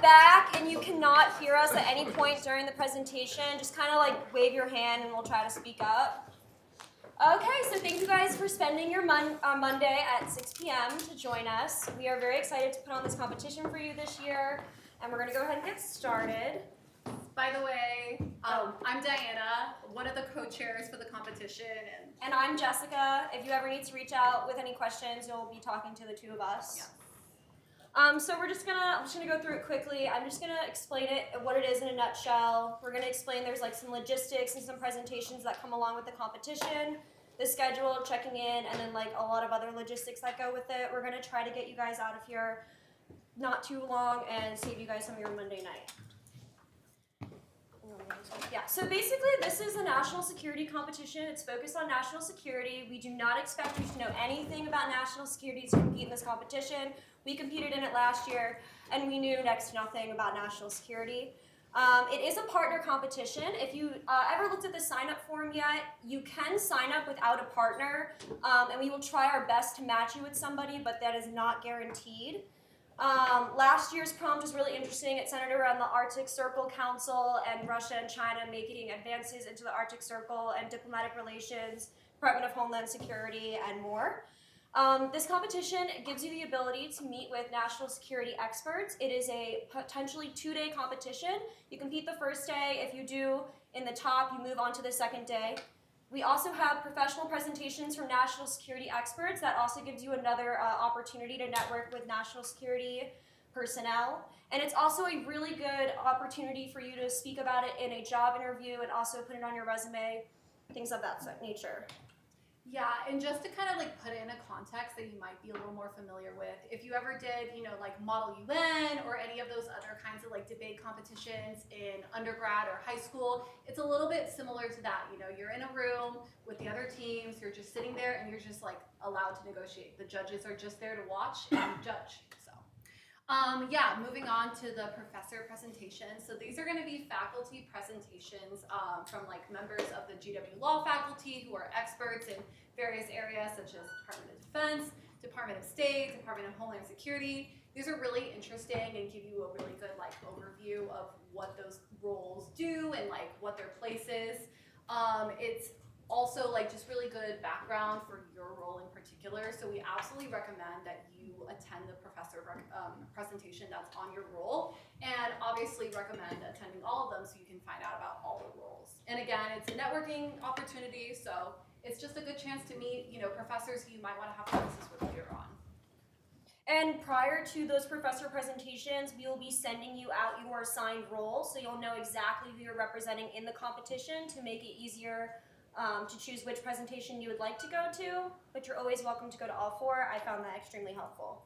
back and you cannot hear us at any point during the presentation, just kind of like wave your hand and we'll try to speak up. Okay, so thank you guys for spending your Monday at 6 p.m. to join us. We are very excited to put on this competition for you this year, and we're going to go ahead and get started. By the way, I'm Diana, one of the co-chairs for the competition. And I'm Jessica. If you ever need to reach out with any questions, you'll be talking to the two of us. Yeah. So I'm just gonna go through it quickly. I'm just gonna explain it, what it is in a nutshell. We're gonna explain there's like some logistics and some presentations that come along with the competition, the schedule, checking in, and then like a lot of other logistics that go with it. We're gonna try to get you guys out of here not too long and save you guys some of your Monday night. Yeah, so basically this is a national security competition. It's focused on national security. We do not expect you to know anything about national security to compete in this competition. We competed in it last year, and we knew next to nothing about national security. It is a partner competition. If you ever looked at the sign-up form yet, you can sign up without a partner, and we will try our best to match you with somebody, but that is not guaranteed. Last year's prompt was really interesting. It centered around the Arctic Circle Council and Russia and China making advances into the Arctic Circle and diplomatic relations, Department of Homeland Security, and more. This competition gives you the ability to meet with national security experts. It is a potentially 2-day competition. You compete the first day. If you do in the top, you move on to the second day. We also have professional presentations from national security experts. That also gives you another opportunity to network with national security personnel. And it's also a really good opportunity for you to speak about it in a job interview and also put it on your resume, things of that nature. Yeah, and just to kind of like put it in a context that you might be a little more familiar with, if you ever did, like Model UN or any of those other kinds of like debate competitions in undergrad or high school, it's a little bit similar to that. You're in a room with the other teams, you're just sitting there and you're just like allowed to negotiate. The judges are just there to watch and judge. Yeah, moving on to the professor presentation. So these are going to be faculty presentations from like members of the GW Law faculty who are experts in various areas such as Department of Defense, Department of State, Department of Homeland Security. These are really interesting and give you a really good like overview of what those roles do and like what their place is. It's also like just really good background for your role in particular. So we absolutely recommend that you attend the professor presentation that's on your role, and obviously recommend attending all of them so you can find out about all the roles. And again, it's a networking opportunity, so it's just a good chance to meet professors who you might want to have classes with later on. And prior to those professor presentations, we will be sending you out your assigned role, so you'll know exactly who you're representing in the competition to make it easier to choose which presentation you would like to go to, but you're always welcome to go to all 4. I found that extremely helpful.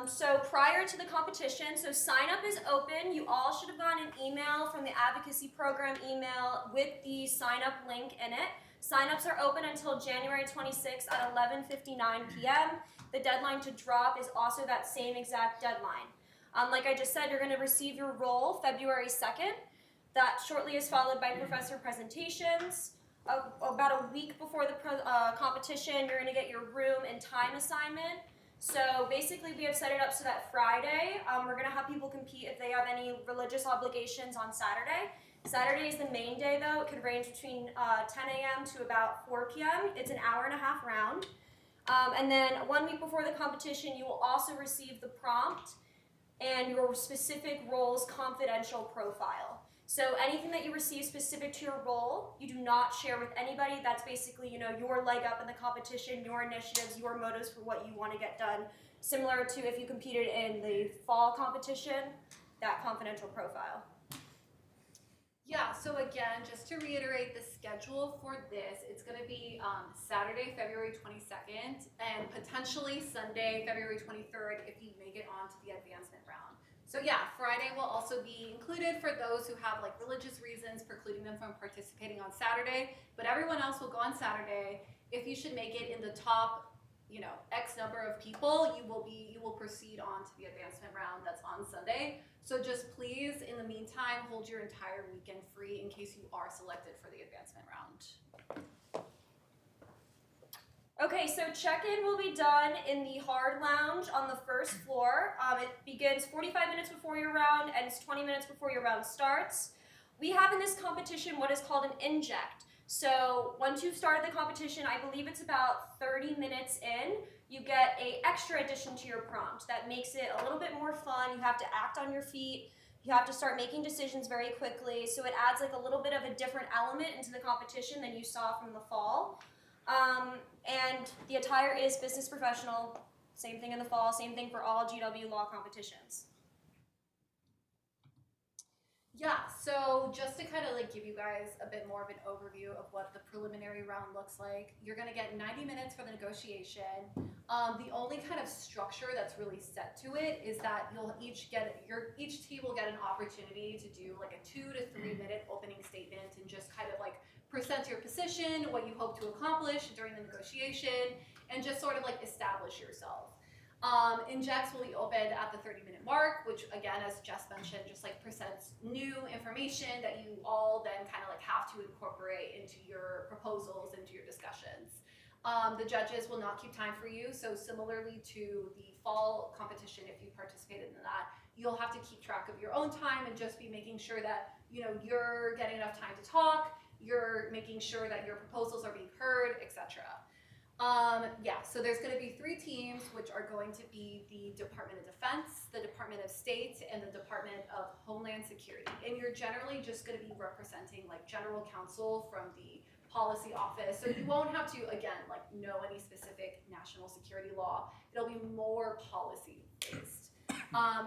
So prior to the competition, so sign up is open. You all should have gotten an email from the advocacy program email with the sign up link in it. Sign-ups are open until January 26th at 11:59 p.m. The deadline to drop is also that same exact deadline. Like I just said, you're going to receive your role February 2nd. That shortly is followed by professor presentations. About a week before the competition, you're going to get your room and time assignment. So basically, we have set it up so that Friday, we're going to have people compete if they have any religious obligations on Saturday. Saturday is the main day, though. It could range between 10 a.m. to about 4 p.m. It's an hour-and-a-half round. And then 1 week before the competition, you will also receive the prompt and your specific role's confidential profile. So anything that you receive specific to your role, you do not share with anybody. That's basically, your leg up in the competition, your initiatives, your motives for what you want to get done. Similar to if you competed in the fall competition, that confidential profile. Yeah, so again, just to reiterate the schedule for this, it's going to be Saturday, February 22nd, and potentially Sunday, February 23rd, if you make it onto the advancement round. So yeah, Friday will also be included for those who have like religious reasons precluding them from participating on Saturday, but everyone else will go on Saturday. If you should make it in the top, X number of people, you will proceed on to the advancement round that's on Sunday. So just please, in the meantime, hold your entire weekend free in case you are selected for the advancement round. Okay, so check-in will be done in the hard lounge on the first floor. It begins 45 minutes before your round, ends 20 minutes before your round starts. We have in this competition what is called an inject. So once you've started the competition, I believe it's about 30 minutes in, you get an extra addition to your prompt that makes it a little bit more fun. You have to act on your feet. You have to start making decisions very quickly. So it adds like a little bit of a different element into the competition than you saw from the fall. And the attire is business professional. Same thing in the fall, same thing for all GW law competitions. Yeah, so just to kind of like give you guys a bit more of an overview of what the preliminary round looks like, you're going to get 90 minutes for the negotiation. The only kind of structure that's really set to it is that you'll each team will get an opportunity to do like a 2 to 3 minute opening statement and just kind of like present your position, what you hope to accomplish during the negotiation, and just sort of like establish yourself. Injects will be opened at the 30-minute mark, which again, as Jess mentioned, just like presents new information that you all then kind of like have to incorporate into your proposals, into your discussions. The judges will not keep time for you, so similarly to the fall competition, if you participated in that, you'll have to keep track of your own time and just be making sure that you're getting enough time to talk, you're making sure that your proposals are being heard, etc. So there's going to be 3 teams, which are going to be the Department of Defense, the Department of State, and the Department of Homeland Security. And you're generally just going to be representing like general counsel from the policy office. So you won't have to, again, like know any specific national security law. It'll be more policy based.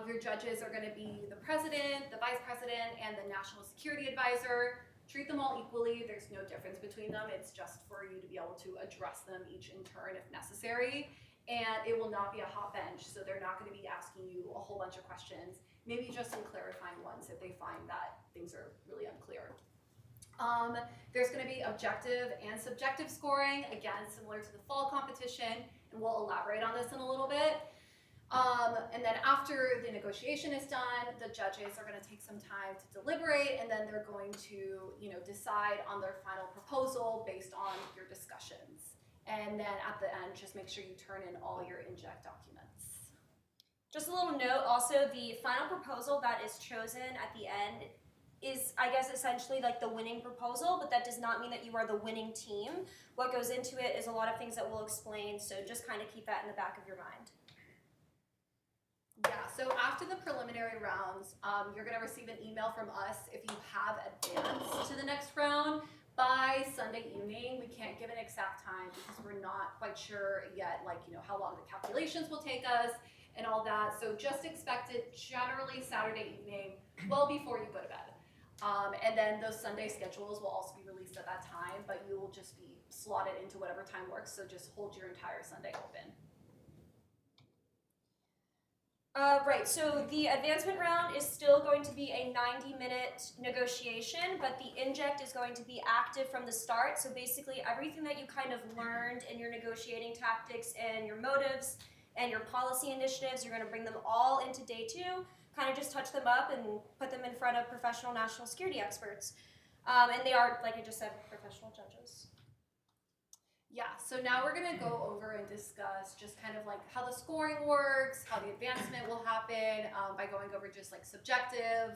Your judges are going to be the president, the vice president, and the national security advisor. Treat them all equally. There's no difference between them. It's just for you to be able to address them each in turn if necessary. And it will not be a hot bench, so they're not going to be asking you a whole bunch of questions, maybe just some clarifying ones if they find that things are really unclear. There's going to be objective and subjective scoring, again, similar to the fall competition, and we'll elaborate on this in a little bit. And then after the negotiation is done, the judges are going to take some time to deliberate, and then they're going to, decide on their final proposal based on your discussions. And then at the end, just make sure you turn in all your inject documents. Just a little note, also the final proposal that is chosen at the end is, I guess, essentially like the winning proposal, but that does not mean that you are the winning team. What goes into it is a lot of things that we'll explain, so just kind of keep that in the back of your mind. Yeah, so after the preliminary rounds, you're going to receive an email from us if you have advanced to the next round by Sunday evening. We can't give an exact time because we're not quite sure yet, how long the calculations will take us and all that. So just expect it generally Saturday evening, well before you go to bed. And then those Sunday schedules will also be released at that time, but you will just be slotted into whatever time works. So just hold your entire Sunday open. Right, so the advancement round is still going to be a 90-minute negotiation, but the inject is going to be active from the start. So basically everything that you kind of learned in your negotiating tactics and your motives and your policy initiatives, you're going to bring them all into day 2, kind of just touch them up and put them in front of professional national security experts. And they are, like I just said, professional judges. Yeah, so now we're going to go over and discuss just kind of like how the scoring works, how the advancement will happen, by going over just like subjective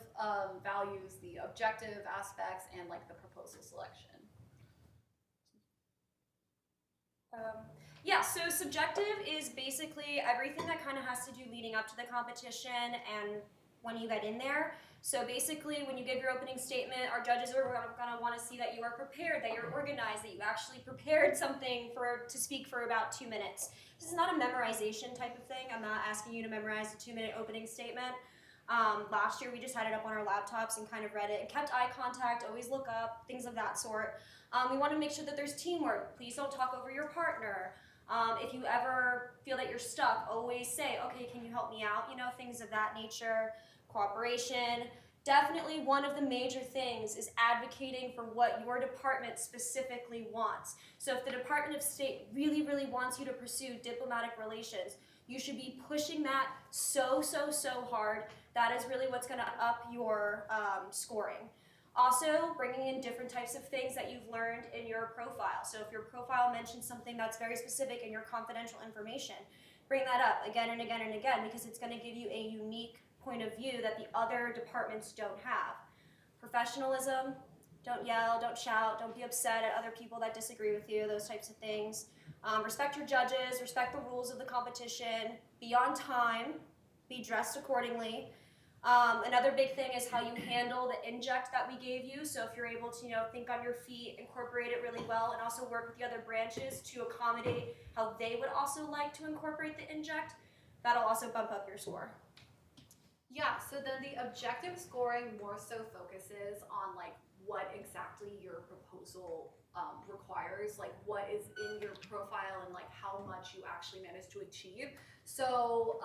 values, the objective aspects, and like the proposal selection. Yeah, so subjective is basically everything that kind of has to do leading up to the competition and when you get in there. So basically, when you give your opening statement, our judges are going to want to see that you are prepared, that you're organized, that you actually prepared something to speak for about 2 minutes. This is not a memorization type of thing. I'm not asking you to memorize a 2-minute opening statement. Last year, we just had it up on our laptops and kind of read it and kept eye contact, always look up, things of that sort. We want to make sure that there's teamwork. Please don't talk over your partner. If you ever feel that you're stuck, always say, okay, can you help me out? Things of that nature. Cooperation. Definitely one of the major things is advocating for what your department specifically wants. So if the Department of State really, really wants you to pursue diplomatic relations, you should be pushing that so hard. That is really what's going to up your scoring. Also, bringing in different types of things that you've learned in your profile. So if your profile mentions something that's very specific in your confidential information, bring that up again and again and again, because it's going to give you a unique point of view that the other departments don't have. Professionalism, don't yell, don't shout, don't be upset at other people that disagree with you, those types of things. Respect your judges, respect the rules of the competition, be on time, be dressed accordingly. Another big thing is how you handle the inject that we gave you. So if you're able to, think on your feet, incorporate it really well, and also work with the other branches to accommodate how they would also like to incorporate the inject, that'll also bump up your score. Yeah, so then the objective scoring more so focuses on like what exactly your proposal requires, like what is in your profile and like how much you actually managed to achieve. So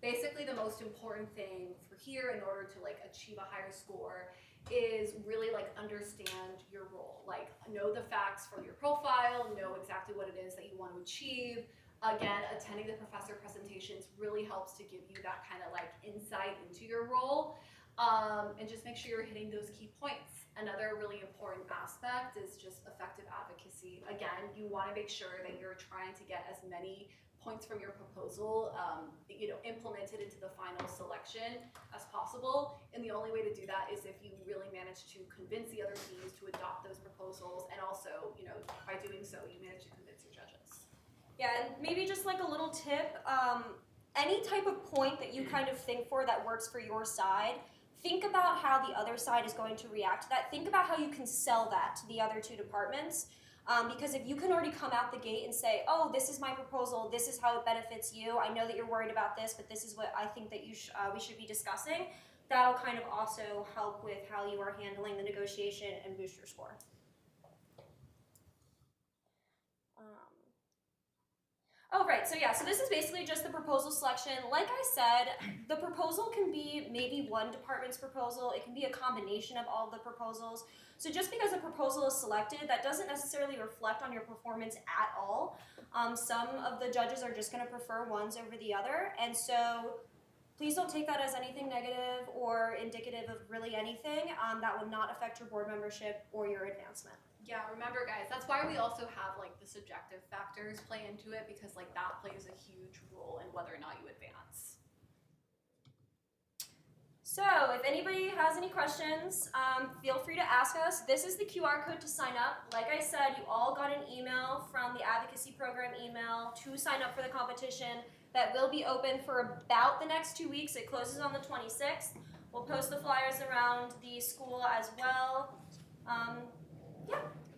basically the most important thing for here in order to like achieve a higher score is really like understand your role, like know the facts from your profile, know exactly what it is that you want to achieve. Again, attending the professor presentations really helps to give you that kind of like insight into your role, and just make sure you're hitting those key points. Another really important aspect is just effective advocacy. Again, you want to make sure that you're trying to get as many points from your proposal implemented into the final selection as possible, and the only way to do that is if you really manage to convince the other teams to adopt those proposals, and also by doing so you manage to convince your judges. Yeah, and maybe just like a little tip, any type of point that you kind of think for that works for your side, think about how the other side is going to react to that. Think about how you can sell that to the other two departments. Because if you can already come out the gate and say, oh, this is my proposal, this is how it benefits you, I know that you're worried about this, but this is what I think that we should be discussing, that'll kind of also help with how you are handling the negotiation and boost your score. Oh, right, so yeah, so this is basically just the proposal selection. Like I said, the proposal can be maybe one department's proposal. It can be a combination of all the proposals. So just because a proposal is selected, that doesn't necessarily reflect on your performance at all. Some of the judges are just gonna prefer ones over the other, and so please don't take that as anything negative or indicative of really anything. That would not affect your board membership or your advancement. Yeah, remember guys, that's why we also have like the subjective factors play into it, because like that plays a huge role in whether or not you advance. So if anybody has any questions, feel free to ask us. This is the QR code to sign up. Like I said, you all got an email from the advocacy program email to sign up for the competition that will be open for about the next 2 weeks. It closes on the 26th. We'll post the flyers around the school as well.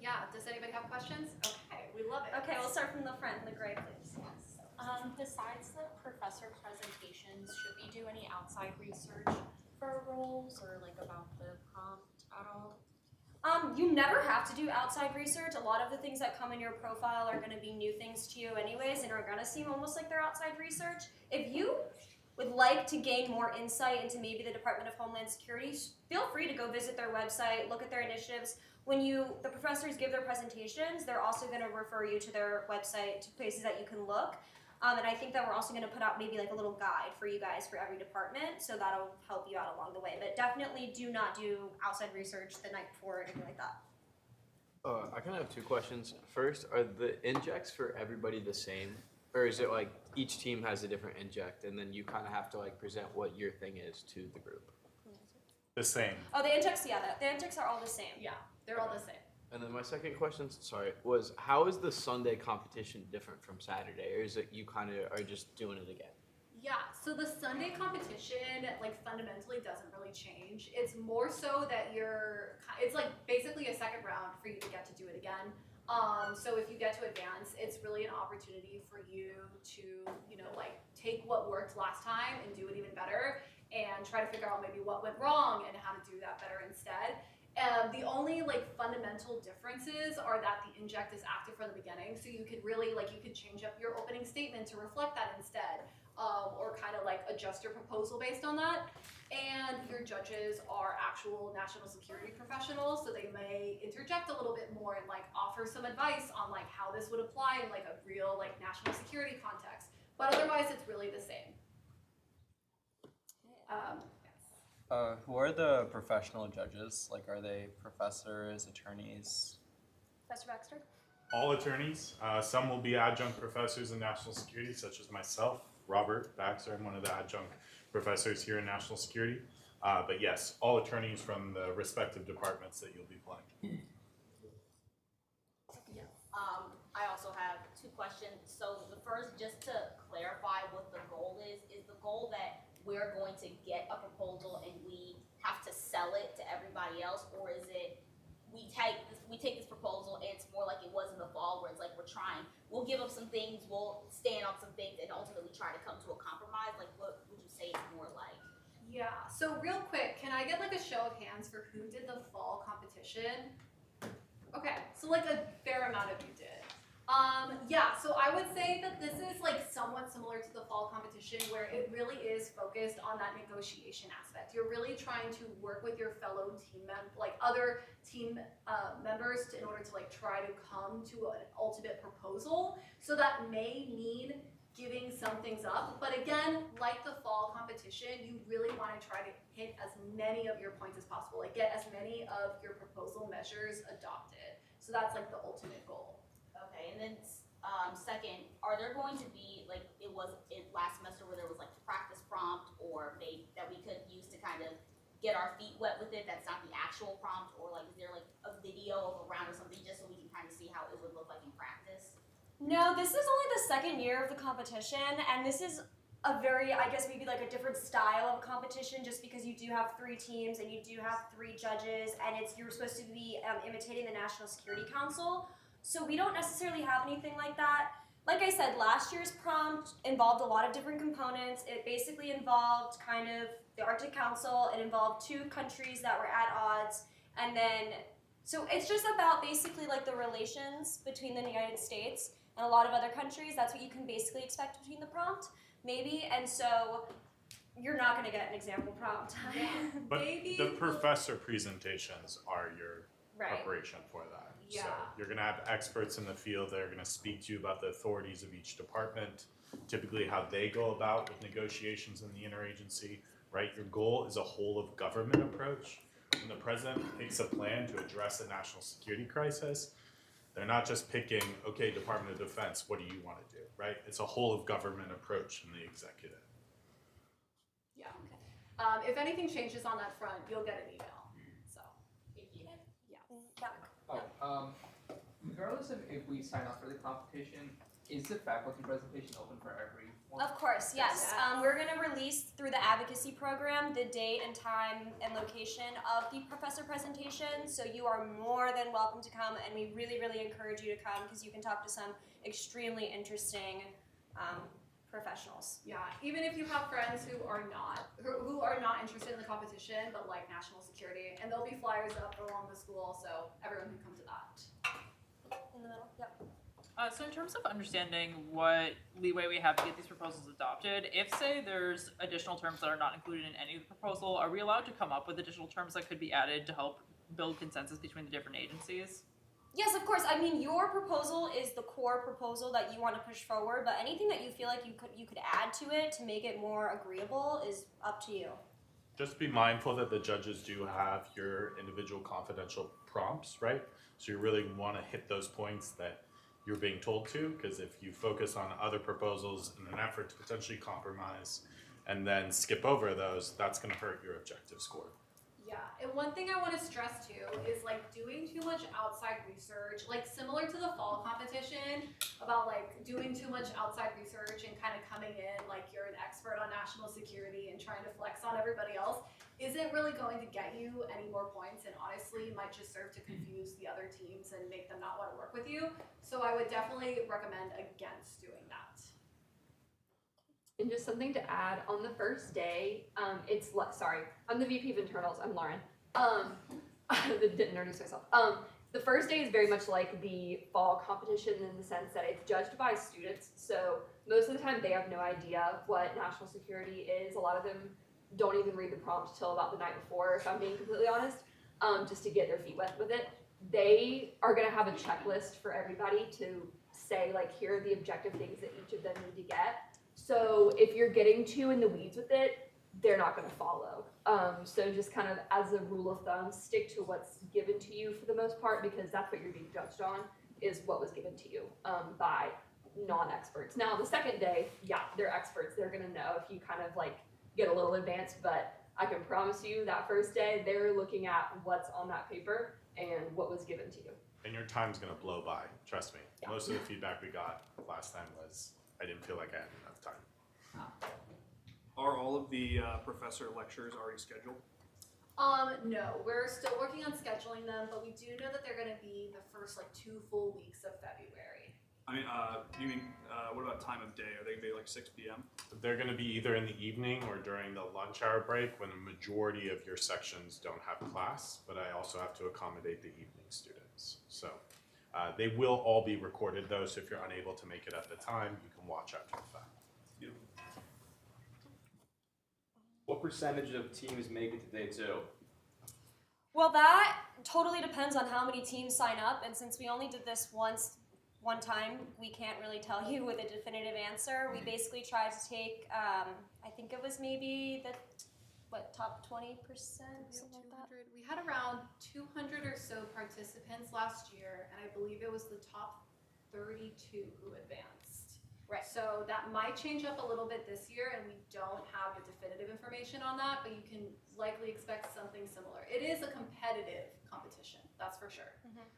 Yeah, does anybody have questions? Okay, we love it. Okay, we'll start from the front in the gray, please. Yes. Besides the professor presentations, should we do any outside research for roles or like about the prompt at all? You never have to do outside research. A lot of the things that come in your profile are going to be new things to you anyways, and are going to seem almost like they're outside research. If you would like to gain more insight into maybe the Department of Homeland Security, feel free to go visit their website, look at their initiatives. When the professors give their presentations, they're also going to refer you to their website, to places that you can look. And I think that we're also going to put out maybe like a little guide for you guys for every department, so that'll help you out along the way. But definitely do not do outside research the night before or anything like that. I kind of have two questions. First, are the injects for everybody the same? Or is it like each team has a different inject and then you kind of have to like present what your thing is to the group? The same. Oh, the injects, yeah, the injects are all the same. Yeah, they're all the same. And then my second question, was how is the Sunday competition different from Saturday? Or is it you kind of are just doing it again? Yeah, so the Sunday competition like fundamentally doesn't really change. It's more so that it's like basically a second round for you to get to do it again. So if you get to advance, it's really an opportunity for you to, like take what worked last time and do it even better, and try to figure out maybe what went wrong and how to do that better instead. The only like fundamental differences are that the inject is active from the beginning, so you could really you could change up your opening statement to reflect that instead, or kind of like adjust your proposal based on that. And your judges are actual national security professionals, so they may interject a little bit more and like offer some advice on like how this would apply in like a real like national security context. But otherwise, it's really the same. Yes. Who are the professional judges? Like, are they professors, attorneys? Professor Baxter? All attorneys. Some will be adjunct professors in national security, such as myself, Robert Baxter. I'm one of the adjunct professors here in national security. But yes, all attorneys from the respective departments that you'll be playing. I also have two questions. So the first, just to clarify what the goal is the goal that we're going to get a proposal and we have to sell it to everybody else, or is it we take this proposal and it's more like it was in the fall where it's like we'll give up some things, we'll stand on some things, and ultimately try to come to a compromise? Like, what would you say it's more like? Yeah, so real quick, can I get like a show of hands for who did the fall competition? Okay, so like a fair amount of you did. Yeah, so I would say that this is like somewhat similar to the fall competition where it really is focused on that negotiation aspect. You're really trying to work with your fellow other team members in order to like try to come to an ultimate proposal. So that may mean giving some things up, but again, like the fall competition, you really want to try to hit as many of your points as possible, like get as many of your proposal measures adopted. So that's like the ultimate goal. Okay, and then second, are there going to be, like it was in last semester where there was like a practice prompt or maybe that we could use to kind of get our feet wet with it that's not the actual prompt, or like is there like a video of a round or something just so we can kind of see how it would look like in practice? No, this is only the second year of the competition, and this is a very, I guess maybe like a different style of competition just because you do have 3 teams and you do have 3 judges, and you're supposed to be imitating the National Security Council. So we don't necessarily have anything like that. Like I said, last year's prompt involved a lot of different components. It basically involved kind of the Arctic Council. It involved 2 countries that were at odds. And then, so it's just about basically like the relations between the United States and a lot of other countries. That's what you can basically expect between the prompt, maybe. And so you're not gonna get an example prompt. But Maybe the professor presentations are your preparation for that. Yeah. So you're going to have experts in the field that are going to speak to you about the authorities of each department, typically how they go about with negotiations in the interagency, right? Your goal is a whole of government approach. When the president picks a plan to address a national security crisis, they're not just picking, okay, Department of Defense, what do you want to do, right? It's a whole of government approach in the executive. Yeah. If anything changes on that front, you'll get an email. So, Thank you. Regardless of if we sign up for the competition, is the faculty presentation open for everyone? Of course, yes. We're going to release through the advocacy program the date and time and location of the professor presentation, so you are more than welcome to come, and we really, really encourage you to come because you can talk to some extremely interesting professionals. yeah, even if you have friends who are not interested in the competition but like national security, and there'll be flyers up along the school, so everyone can come to that. In the middle, yep. So in terms of understanding what leeway we have to get these proposals adopted, if say there's additional terms that are not included in any of the proposal, are we allowed to come up with additional terms that could be added to help build consensus between the different agencies? Yes, of course. I mean, your proposal is the core proposal that you want to push forward, but anything that you feel like you could add to it to make it more agreeable is up to you. Just be mindful that the judges do have your individual confidential prompts, right? So you really want to hit those points that you're being told to, because if you focus on other proposals in an effort to potentially compromise and then skip over those, that's going to hurt your objective score. Yeah, and one thing I want to stress too is like doing too much outside research, like similar to the fall competition about like doing too much outside research and kind of coming in like you're an expert on national security and trying to flex on everybody else isn't really going to get you any more points, and honestly might just serve to confuse the other teams and make them not want to work with you. So I would definitely recommend against doing that. And just something to add, on the first day, I'm the VP of Internals, I'm Lauren. Didn't introduce myself. The first day is very much like the fall competition in the sense that it's judged by students, so most of the time they have no idea what national security is. A lot of them don't even read the prompt till about the night before, if I'm being completely honest, just to get their feet wet with it. They are gonna have a checklist for everybody to say, like, here are the objective things that each of them need to get. So if you're getting too in the weeds with it, they're not going to follow. So just kind of as a rule of thumb, stick to what's given to you for the most part, because that's what you're being judged on, is what was given to you by non-experts. Now the second day, yeah, they're experts. They're going to know if you kind of like get a little advanced, but I can promise you that first day, they're looking at what's on that paper and what was given to you. And your time's gonna blow by, trust me. Yeah. Most of the feedback we got last time was, I didn't feel like I had enough time. Are all of the professor lectures already scheduled? No, we're still working on scheduling them, but we do know that they're gonna be the first like 2 full weeks of February. I mean, you mean, what about time of day? Are they gonna be like 6 p.m.? They're gonna be either in the evening or during the lunch hour break when the majority of your sections don't have class, but I also have to accommodate the evening students. So they will all be recorded though, so if you're unable to make it at the time, you can watch after the fact. What percentage of teams make it to day 2? Well, that totally depends on how many teams sign up, and since we only did this one time, we can't really tell you with a definitive answer. We basically tried to take, I think it was maybe the, top 20%, something like that? We had around 200 or so participants last year, and I believe it was the top 32 who advanced. Right. So that might change up a little bit this year, and we don't have the definitive information on that, but you can likely expect something similar. It is a competitive competition, that's for sure. Mm-hmm.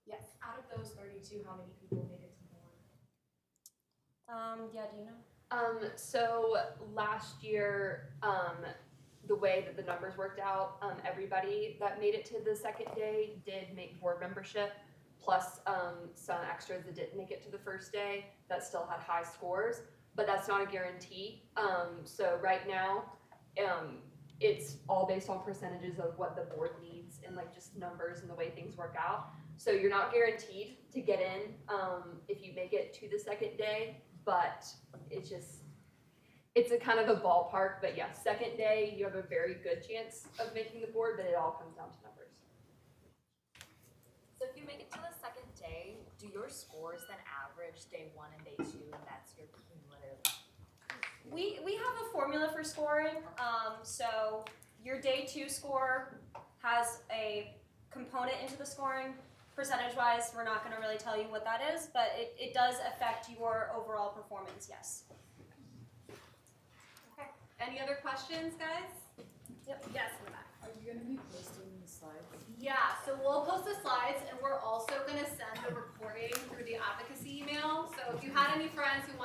Yes. Out of those 32, how many people made it to board? Yeah, do you know? So last year, the way that the numbers worked out, everybody that made it to the second day did make board membership, plus some extras that didn't make it to the first day that still had high scores, but that's not a guarantee. So right now, it's all based on percentages of what the board needs and like just numbers and the way things work out. So you're not guaranteed to get in if you make it to the second day, but it's a kind of a ballpark. But yeah, second day you have a very good chance of making the board, but it all comes down to numbers. So if you make it to the second day, do your scores then average day 1 and day 2, and that's your cumulative? We have a formula for scoring. So your day 2 score has a component into the scoring. Percentage-wise, we're not going to really tell you what that is, but it does affect your overall performance, yes. Okay. Any other questions, guys? Yep. Yes, in the back. Are you going to be posting the slides? Yeah, so we'll post the slides, and we're also going to send the recording through the advocacy email. So if you had any friends who